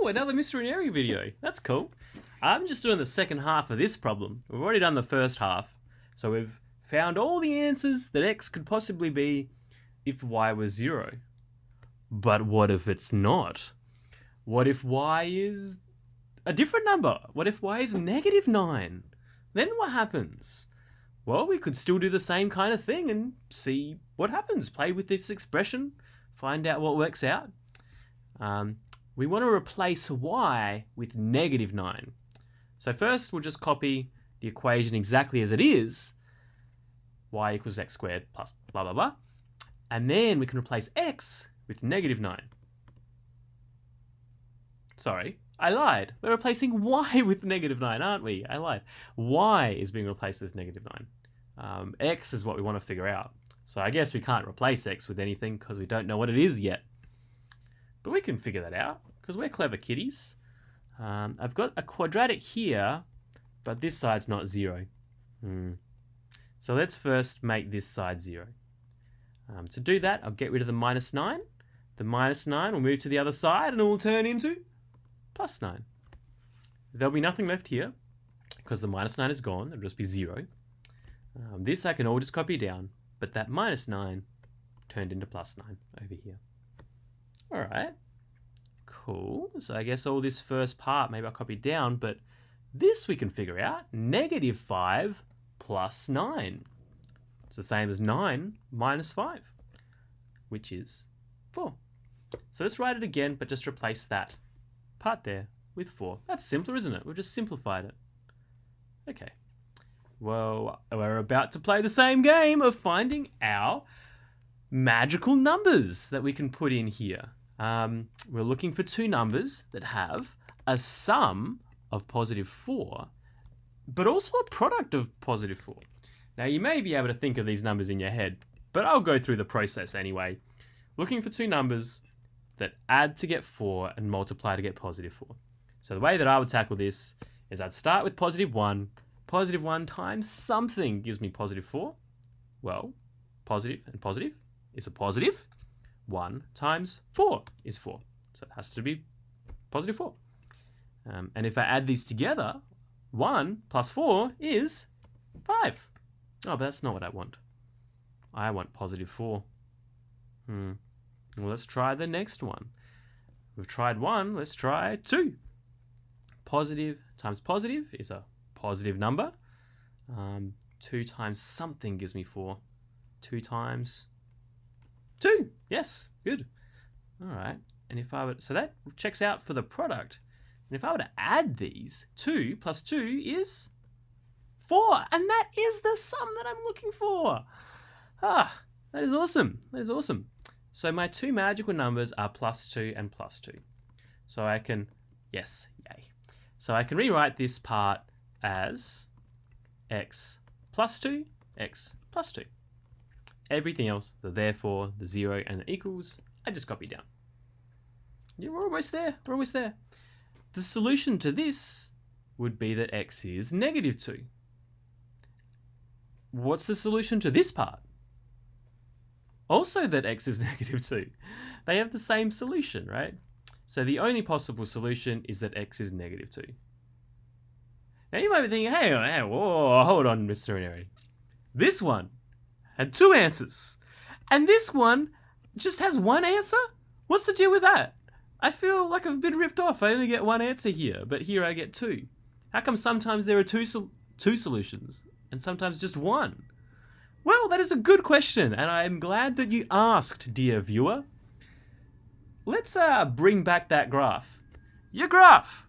Oh, another Mr. and Airy video. That's cool. I'm just doing the second half of this problem. We've already done the first half. So we've found all the answers that x could possibly be if y was 0. But what if it's not? What if y is a different number? What if y is -9? Then what happens? Well, we could still do the same kind of thing and see what happens. Play with this expression, find out what works out. We want to replace y with -9. So first we'll just copy the equation exactly as it is. Y equals x squared plus blah, blah, blah. And then we can replace x with -9. Sorry, I lied. We're replacing y with -9, aren't we? I lied. Y is being replaced with -9. X is what we want to figure out. So I guess we can't replace x with anything because we don't know what it is yet. But we can figure that out because we're clever kitties. I've got a quadratic here, but this side's not 0. So let's first make this side 0. To do that, I'll get rid of the -9. The -9 will move to the other side and it will turn into +9. There'll be nothing left here because the -9 is gone. It'll just be 0. This I can all just copy down, but that -9 turned into +9 over here. All right, cool. So I guess all this first part, maybe I'll copy down, but this we can figure out. -5 plus 9. It's the same as 9 minus 5, which is 4. So let's write it again, but just replace that part there with 4. That's simpler, isn't it? We've just simplified it. Okay. Well, we're about to play the same game of finding our magical numbers that we can put in here. We're looking for two numbers that have a sum of +4, but also a product of +4. Now, you may be able to think of these numbers in your head, but I'll go through the process anyway. Looking for two numbers that add to get 4 and multiply to get +4. So the way that I would tackle this is I'd start with +1. +1 times something gives me +4. Well, positive and positive is a positive. 1 times 4 is 4. So it has to be +4. And if I add these together, 1 plus 4 is 5. Oh, but that's not what I want. I want +4. Well, let's try the next one. We've tried 1, let's try 2. Positive times positive is a positive number. 2 times something gives me 4. 2 times 2. Yes, good. All right. And if I would, so that checks out for the product. And if I were to add these, 2 plus 2 is 4. And that is the sum that I'm looking for. That is awesome. That is awesome. So my two magical numbers are +2 and +2. So I can, yes, yay. So I can rewrite this part as x plus 2, x plus 2. Everything else, the therefore, the 0, and the equals, I just copy down. Yeah, we're almost there. We're almost there. The solution to this would be that x is -2. What's the solution to this part? Also that x is -2. They have the same solution, right? So the only possible solution is that x is -2. Now you might be thinking, hey, whoa, hold on, Mr. Airy. This one had 2 answers, and this one just has 1 answer? What's the deal with that? I feel like I've been ripped off. I only get 1 answer here, but here I get 2. How come sometimes there are two solutions, and sometimes just 1? Well, that is a good question, and I'm glad that you asked, dear viewer. Let's bring back that graph. Your graph!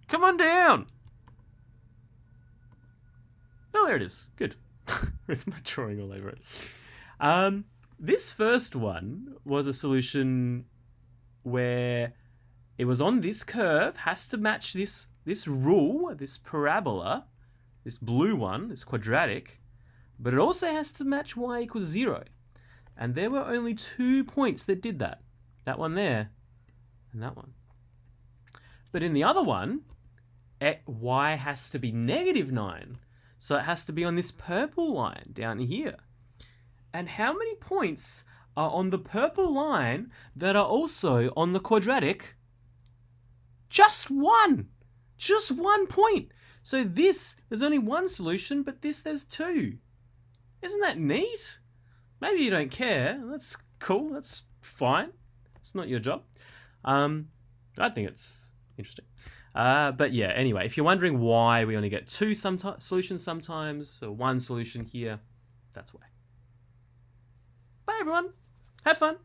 Come on down! Oh, there it is. Good. With my drawing all over it. This first one was a solution where it was on this curve, has to match this rule, this parabola, this blue one, this quadratic, but it also has to match y equals 0. And there were only 2 points that did that. That one there, and that one. But in the other one, y has to be -9. So it has to be on this purple line down here. And how many points are on the purple line that are also on the quadratic Just one. Just 1 point. So this, there's only one solution, but this, there's two. Isn't that neat? Maybe you don't care. That's cool. That's fine. It's not your job. I think it's interesting. But yeah, anyway, if you're wondering why we only get two solutions sometimes, or one solution here, that's why. Bye, everyone. Have fun.